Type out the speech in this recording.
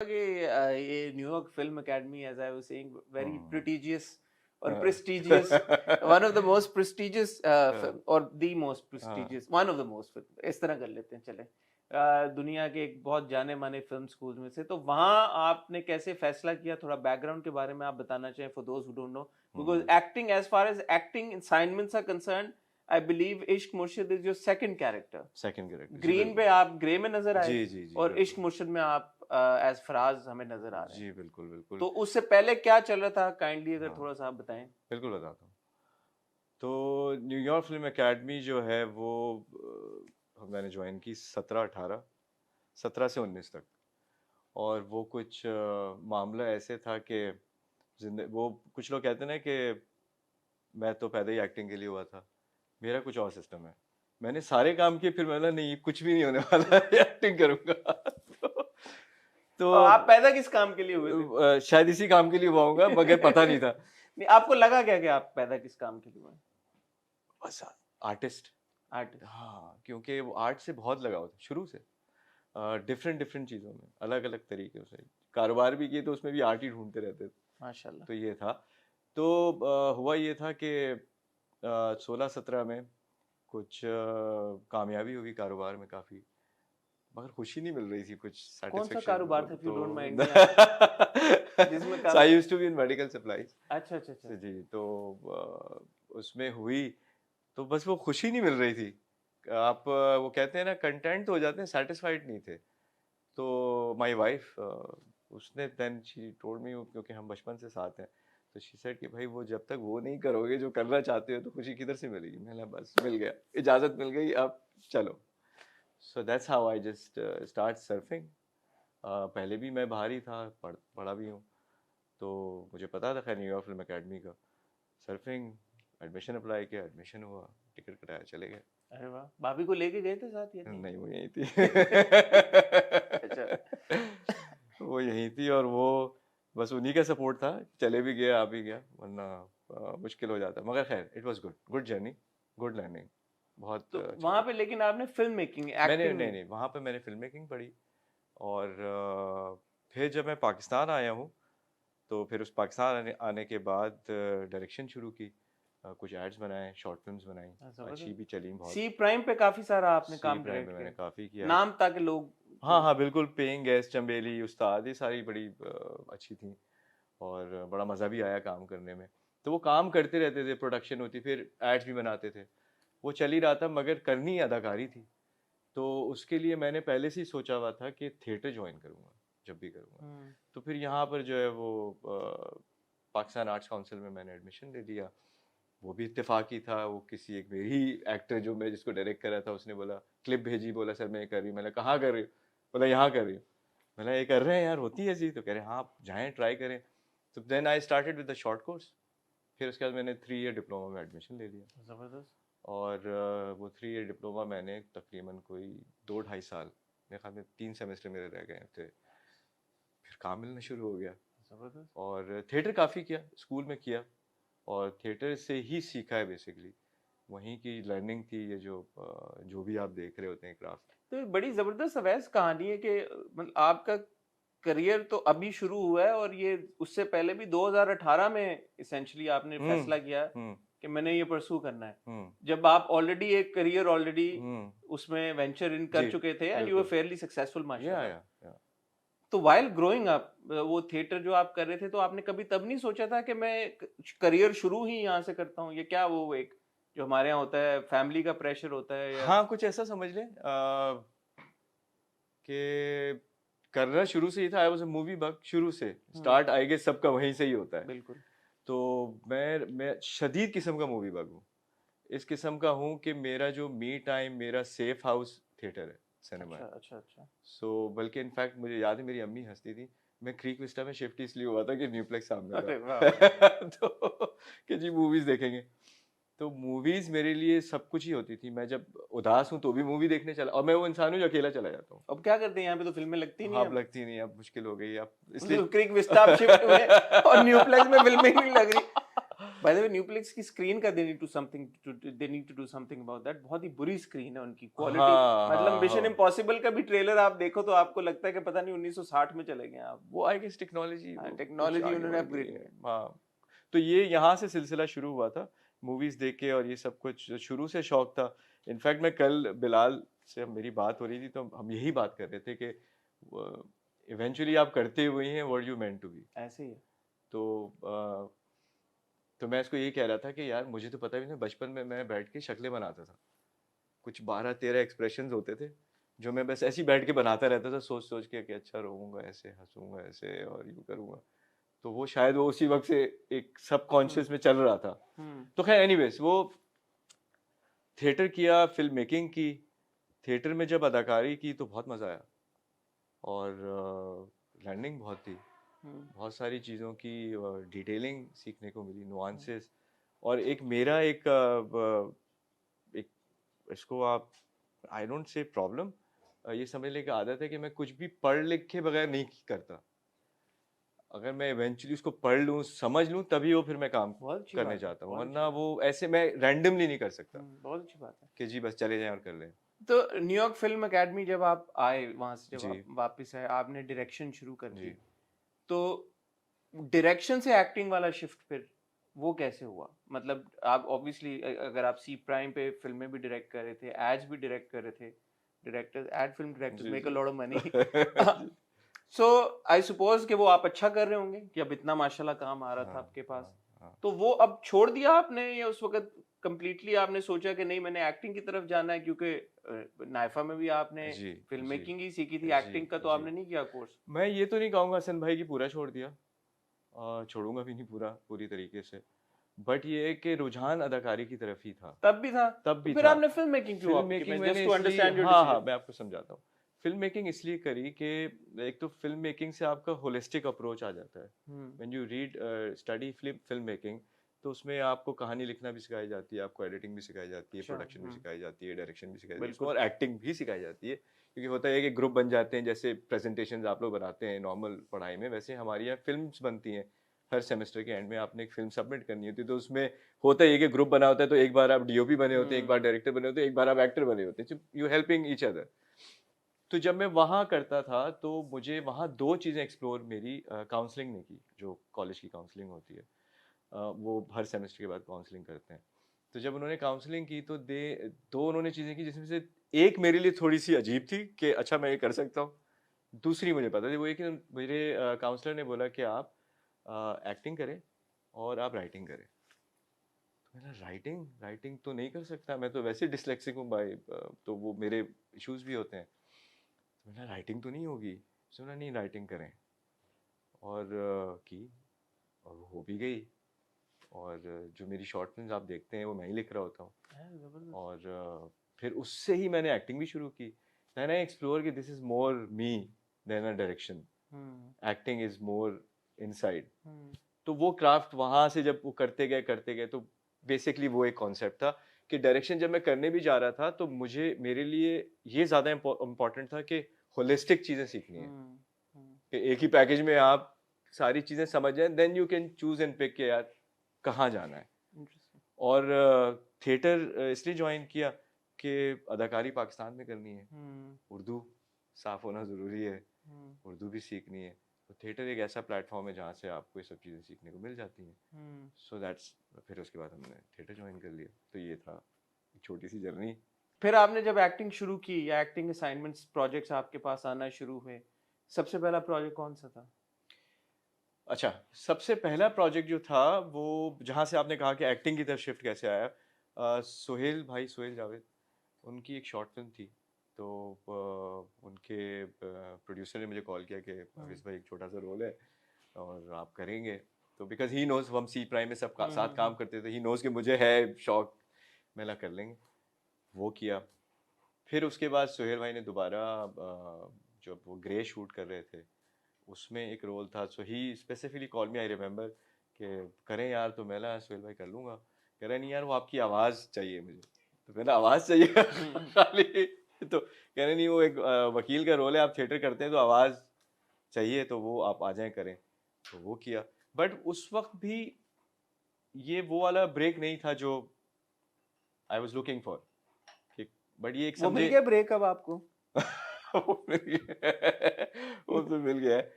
कि ये New York film academy as I was saying very hmm, prestigious और हाँ, prestigious one of the most prestigious हाँ, और द मोस्ट हाँ, prestigious one of the most, इस तरह कर लेते हैं चले, दुनिया के एक बहुत जाने माने फिल्म स्कूल में से। तो वहाँ आपने कैसे फैसला किया, थोड़ा बैकग्राउंड के बारे में आप बताना चाहें for those who don't know, because hmm, acting, as far as acting assignments are concern, I believe Ishq Murshid is your second character. Second character जी ग्रीन बिल्कुल। पे आप ग्रे में नजर आए जी जी जी और इश्क बिल्कुल। मुर्शिद में आप एज फराज हमें नजर आ रहे हैं। जी बिल्कुल बिल्कुल। तो उससे पहले क्या चल रहा था, काइंडली अगर हाँ थोड़ा सा आप बताएं। बिल्कुल बताता हूँ। तो न्यूयॉर्क फिल्म एकेडमी जो है वो मैंने ज्वाइन की 17 से 19 तक। और वो कुछ मामला ऐसे था कि वो कुछ लोग कहते हैं ना कि मैं तो पैदा ही एक्टिंग के लिए हुआ था। मेरा कुछ और सिस्टम है। मैंने सारे काम किए, फिर मैंने नहीं कुछ भी नहीं होने वाला है, एक्टिंग करूंगा। तो और आप पैदा किस काम के लिए हुए थे? शायद इसी काम के लिए हुआ होगा, मगर पता नहीं था। नहीं, आपको लगा क्या कि आप पैदा किस काम के लिए हुए? बस आर्टिस्ट। आर्टिस्ट। हाँ, क्योंकि वो आर्ट से बहुत लगाव था शुरू से। डिफरेंट डिफरेंट चीज़ों में अलग अलग तरीके से कारोबार भी किए, तो उसमें भी आर्ट ही ढूंढते रहते थे। माशाल्लाह। तो ये था। तो हुआ ये था कि 16-17 में कुछ कामयाबी हुई कारोबार में काफ़ी, मगर खुशी नहीं मिल रही थी, कुछ कौन सा सेटिस्फेक्शन कारोबार था, इफ यू तो डोंट माइंड मी आस्किंग, जिसमें so I काम? used to be in medical supplies। अच्छा अच्छा अच्छा। जी, तो उसमें हुई, तो बस वो खुशी नहीं मिल रही थी। आप वो कहते हैं ना, कंटेंट तो हो जाते हैं, सेटिस्फाइड नहीं थे। तो माय वाइफ, उसने देन शी टोल्ड मी, क्योंकि हम बचपन से साथ हैं, तो शी सेड कि भाई वो जब तक वो नहीं करोगे जो करना चाहते हो, तो खुशी किधर से मिलेगी। मैंने कहा बस मिल गया, इजाज़त मिल गई, अब चलो। So that's how I just start surfing. पहले भी मैं बाहर ही था, पढ़ा भी हूँ, तो मुझे पता था खैर न्यूयॉर्क फिल्म एकेडमी का। सर्फिंग, एडमिशन अप्लाई किया, एडमिशन हुआ, टिकट कटाया, चले गए। अरे वाह, भाभी को लेके गए थे साथ या नहीं? नहीं, वो यहीं थी। अच्छा। वो यहीं थी, और वो बस उन्हीं का सपोर्ट था, चले भी गया आ भी गया, वरना मुश्किल हो जाता। मगर खैर it was good, good journey, good learning, बहुत तो अच्छा वहां था। पे लेकिन आपने फिल्म मेकिंग, मैंने एक्टिंग नहीं नहीं? नहीं वहाँ पे मैंने फिल्म मेकिंग पढ़ी। और फिर जब मैं पाकिस्तान आया हूँ, तो फिर उस पाकिस्तान आने के बाद डायरेक्शन शुरू की। कुछ एड्स बनाए, शॉर्ट फिल्म्स बनाई, अच्छी भी जबरदस्त। चली बहुत। सी प्राइम पे काफी सारा आपने सी काम प्राइम पे डायरेक्ट मैंने किया, काफ़ी किया। नाम ताकि लोग हाँ को। हाँ बिल्कुल, पेइंग गेस्ट, चंबेली, उस्ताद, ये सारी बड़ी अच्छी थी, और बड़ा मज़ा भी आया काम करने में। तो वो काम करते रहते थे, प्रोडक्शन होती, फिर एड्स भी बनाते थे, वो चल ही रहा था, मगर करनी अदाकारी थी। तो उसके लिए मैंने पहले से ही सोचा हुआ था कि थिएटर ज्वाइन करूँगा जब भी करूँगा। हम्म। तो फिर यहाँ पर जो है वो पाकिस्तान आर्ट्स काउंसिल में मैंने एडमिशन ले लिया। वो भी इत्तेफाकी था, वो किसी एक मेरी ही एक्टर जो मैं जिसको डायरेक्ट कर रहा था, उसने बोला, क्लिप भेजी, बोला सर मैं ये कर रही हूँ। मैंने कहाँ कर रही हूँ? बोला यहाँ कर रही हूँ। मैंने ये कर रहे हैं यार, होती है ऐसी? तो कह रहे हाँ आप जाएँ, ट्राई करें। तो then I started with the short course. फिर उसके बाद मैंने 3 ईयर डिप्लोमा में एडमिशन ले लिया। जबरदस्त। और वो 3 ईयर डिप्लोमा मैंने तकरीबन कोई 2 ढाई साल, मेरे ख्याल में 3 सेमेस्टर मेरे रह गए थे, फिर काम मिलना शुरू हो गया। जबरदस्त। और थिएटर काफ़ी किया, स्कूल में किया, और थिएटर से ही सीखा है बेसिकली। वहीं की लर्निंग थी ये, जो भी आप देख रहे होते हैं क्राफ्ट। तो ये बड़ी जबरदस्त अवैस कहानी है कि मतलब आपका करियर तो अभी शुरू हुआ है और ये उससे पहले भी 2018 में इसेंशली आपने हम्म फैसला किया हम्म कि मैंने ये परसू करना है, हम्म जब आप ऑलरेडी एक करियर ऑलरेडी हम्म उसमें वेंचर इन कर जी चुके थे एंड यू वर बिल्कुल। फेयरली सक्सेसफुल या माशाल्लाह। या या तो वाइल ग्रोइंग अप, वो थिएटर जो आप कर रहे थे, तो आपने कभी तब नहीं सोचा था कि मैं करियर शुरू ही यहाँ से करता हूँ? ये क्या वो एक जो हमारे यहाँ होता है, फैमिली का प्रेशर होता है या? हाँ, कुछ ऐसा समझ लें कि करना शुरू से ही था। I was a movie bug शुरू से, हम्म। स्टार्ट आई गेस सबका वहीं से ही होता है। बिल्कुल। तो मैं शदीद किस्म का मूवी बग हूँ। इस किस्म का हूँ कि मेरा जो मी टाइम, मेरा सेफ हाउस थिएटर है, सिनेमा अच्छा है। अच्छा अच्छा। सो बल्कि इनफैक्ट मुझे याद है, मेरी अम्मी हंसती थी, मैं क्रीक विस्टा में शिफ्ट इसलिए हुआ था कि न्यूप्लेक्स सामने अरे वाह वाह। था। तो कि जी मूवीज देखेंगे। तो मूवीज मेरे लिए सब कुछ ही होती थी। मैं जब उदास हूँ तो भी मूवी देखने चला, और मैं वो इंसान हूँ जो अकेला चला जाता हूँ। अब क्या करते हैं, यहाँ पे तो फिल्में लगती नहीं हाँ, अब अब। लगती नहीं, अब मुश्किल हो गई अब, तो इसलिए। क्रिक विस्ता आप शिफ्ट हुए और न्यूप्लेक्स में फिल्में ही नहीं लग रही। बाय द वे न्यूप्लेक्स की स्क्रीन का they need to do something about that. बहुत ही बुरी स्क्रीन है उनकी, क्वालिटी हाँ मतलब हाँ मिशन हाँ, इम्पॉसिबल का भी ट्रेलर आप देखो तो आपको लगता है कि पता नहीं 1960 में चले गए आप। वो आई गेस टेक्नोलॉजी वो कुछ टेक्नोलॉजी आगे उन्होंने बढ़ गई अपग्रेड है। किया। हाँ, तो ये यहाँ से सिलसिला शुरू हुआ था मूवीज देख के, और ये सब कुछ शुरू से शौक था। इनफैक्ट मैं कल बिलाल से मेरी बात हो रही थी, तो हम यही बात कर रहे थे कि इवेंचुअली आप करते हुए हैं what you meant to be. ऐसे ही है। तो तो मैं इसको यही कह रहा था कि यार मुझे तो पता भी नहीं, बचपन में मैं बैठ के शक्लें बनाता था, कुछ 12-13 एक्सप्रेशंस होते थे जो मैं बस ऐसे ही बैठ के बनाता रहता था, सोच सोच के कि अच्छा रोऊंगा ऐसे, हंसूंगा ऐसे, और यूं करूंगा। तो वो शायद वो उसी वक्त से एक सबकॉन्शियस हम्म। में चल रहा था। हम्म। तो खैर एनीवेज, वो थिएटर किया, फिल्म मेकिंग की। थिएटर में जब अदाकारी की तो बहुत मज़ा आया, और लर्निंग बहुत थी, हम्म। बहुत सारी चीज़ों की डिटेलिंग सीखने को मिली, हम्म। नुआंसेस। और एक मेरा एक इसको आप, आई डोंट से प्रॉब्लम, ये समझ लें कि आदत है कि मैं कुछ भी पढ़ लिख के बगैर नहीं करता। अगर मैं इवेंचुअली उसको पढ़ लूँ, समझ लूँ, तभी वो फिर मैं काम बहुत अच्छी करने बात है, जाता हूँ, बहुत अच्छी वरना बात वो ऐसे मैं रैंडमली नहीं कर सकता है। बहुत अच्छी बात है। कि जी बस चले जाएं और कर लें। तो न्यूयॉर्क फिल्म एकेडमी जब आप आए, वहां से जब जी आप वापस आए, आपने डायरेक्शन शुरू कर दी, जी। तो डायरेक्शन से एक्टिंग वाला शिफ्ट फिर वो कैसे हुआ? मतलब आप ऑब्वियसली अगर आप सी प्राइम पे फिल्में भी डायरेक्ट कर रहे थे, एड्स भी डायरेक्ट कर रहे थे, डायरेक्टर्स एड फिल्म डायरेक्टर्स जी मेक अ जी। Lot of money. जी। सो आई सपोज कि वो आप अच्छा कर रहे होंगे कि अब इतना माशाल्लाह काम आ रहा था हाँ आपके पास, हाँ हाँ। तो वो अब छोड़ दिया आपने, या उस वक्त कंप्लीटली आपने सोचा कि नहीं मैंने एक्टिंग की तरफ जाना है? क्योंकि नाइफा में भी आपने जी फिल्म जी मेकिंग ही सीखी थी, जी एक्टिंग का तो जी। आपने नहीं किया कोर्स। मैं ये तो नहीं कहूँगा हसन भाई की पूरा छोड़ दिया, छोड़ूंगा भी नहीं पूरा पूरी तरीके से, बट ये है कि रुझान अदाकारी की तरफ ही था, तब भी था, तब तो भी फिर था। आपने फिल्म मेकिंग क्यों फिल्म ऑप्ट की? मेकिंग मैं जस्ट मैंने टू इसलिए, अंडरस्टैंड योर हाँ हाँ डिसीजन। मैं आपको समझाता हूँ। फिल्म मेकिंग इसलिए करी कि एक तो फिल्म मेकिंग से आपका होलिस्टिक अप्रोच आ जाता है। Hmm. When you read study film making, तो उसमें आपको कहानी लिखना भी सिखाई जाती है, आपको एडिटिंग भी सिखाई जाती है, अच्छा। प्रोडक्शन भी सिखाई जाती है, डायरेक्शन भी सिखाई जाती है, इसमें बिल्कुल। और एक्टिंग भी सिखाई जाती है। क्योंकि होता है कि ग्रुप बन जाते हैं, जैसे प्रेजेंटेशंस आप लोग बनाते हैं नॉर्मल पढ़ाई में, वैसे हमारे यहाँ फिल्म्स बनती हैं। हर सेमेस्टर के एंड में आपने एक फिल्म सबमिट करनी होती है, तो उसमें होता है कि ग्रुप बना होता है, तो एक बार आप डीओपी बने होते हैं, एक बार हम्म। डायरेक्टर बने होते हैं, एक बार आप एक्टर बने होते हैं, यू हेल्पिंग ईच अदर। तो जब मैं वहाँ करता था, तो मुझे वहाँ दो चीज़ें एक्सप्लोर मेरी काउंसलिंग ने की, जो कॉलेज की काउंसलिंग होती है। वो हर सेमेस्टर के बाद काउंसलिंग करते हैं। तो जब उन्होंने काउंसलिंग की, तो दो उन्होंने चीज़ें की, जिसमें से एक मेरे लिए थोड़ी सी अजीब थी कि अच्छा मैं ये कर सकता हूँ। दूसरी मुझे पता थी, वो ये कि मेरे काउंसलर ने बोला कि आप एक्टिंग करें और आप राइटिंग करें। तो मैंने राइटिंग राइटिंग तो नहीं कर सकता, मैं तो वैसे डिसलेक्सिक हूँ भाई, तो वो मेरे इश्यूज भी होते हैं। तो मैंने राइटिंग तो नहीं होगी, सुना नहीं राइटिंग करें, और की, और वो हो भी गई। और जो मेरी शॉर्ट फिल्म्स आप देखते हैं वो मैं ही लिख रहा होता हूँ। जबरदस्त। और फिर उससे ही मैंने एक्टिंग भी शुरू की। देन आई एक्सप्लोर कि this is more me than a direction, hmm. Acting is more inside. Hmm. तो वो क्राफ्ट वहाँ से जब वो करते गए, तो बेसिकली वो एक कॉन्सेप्ट था कि डायरेक्शन जब मैं करने भी जा रहा था, तो मुझे मेरे लिए ये ज़्यादा इम्पोर्टेंट था कि होलिस्टिक चीज़ें सीखनी है, हम्म। हम्म। कि एक ही पैकेज में आप सारी चीज़ें समझ जाएं, then you can choose and pick के यार कहाँ जाना है। इंटरेस्टिंग। और थिएटर इसलिए ज्वाइन किया कि अदाकारी पाकिस्तान में करनी है, हम्म। उर्दू साफ़ होना ज़रूरी है, हम्म। उर्दू भी सीखनी है। तो थिएटर एक ऐसा प्लेटफॉर्म है जहाँ से आपको ये सब चीज़ें सीखने को मिल जाती हैं। हम्म। सो दैट्स, फिर उसके बाद हमने थिएटर ज्वाइन कर लिया। तो ये था एक छोटी सी जर्नी। फिर आपने जब एक्टिंग शुरू की, या एक्टिंग असाइनमेंट्स प्रोजेक्ट्स आपके पास आना शुरू हुए, सबसे पहला प्रोजेक्ट कौन सा था? अच्छा, सबसे पहला प्रोजेक्ट जो था, वो जहाँ से आपने कहा कि एक्टिंग की तरफ शिफ्ट कैसे आया, सोहेल भाई, सोहेल जावेद, उनकी एक शॉर्ट फिल्म थी। तो उनके प्रोड्यूसर ने मुझे कॉल किया कि हम्म। हाफिज़ भाई एक छोटा सा रोल है और आप करेंगे। तो बिकॉज ही नोज, हम सी प्राइम में सब साथ काम हम्म। करते थे, ही नोज कि मुझे है शौक, मेला कर लेंगे। वो किया। फिर उसके बाद सोहेल भाई ने दोबारा जब वो ग्रे शूट कर रहे थे, उसमें एक रोल था, so he specifically call me, I remember, कि करें यार, तो मैं ना सोहेल भाई कर लूँगा। कह रहा नहीं यार, वो आपकी आवाज़ चाहिए मुझे। तो मैंने आवाज़ चाहिए हम्म। खाली, तो कह रहे नहीं, वो एक वकील का रोल है, आप थिएटर करते हैं तो आवाज़ चाहिए, तो वो आप आ जाएं करें। तो वो किया। बट उस वक्त भी ये वो वाला ब्रेक नहीं था जो आई वाज लुकिंग फॉर, ठीक, बट ये एक वो मिल समझे गया ब्रेक अब आपको? वो मिल गया वो तो मिल गया है।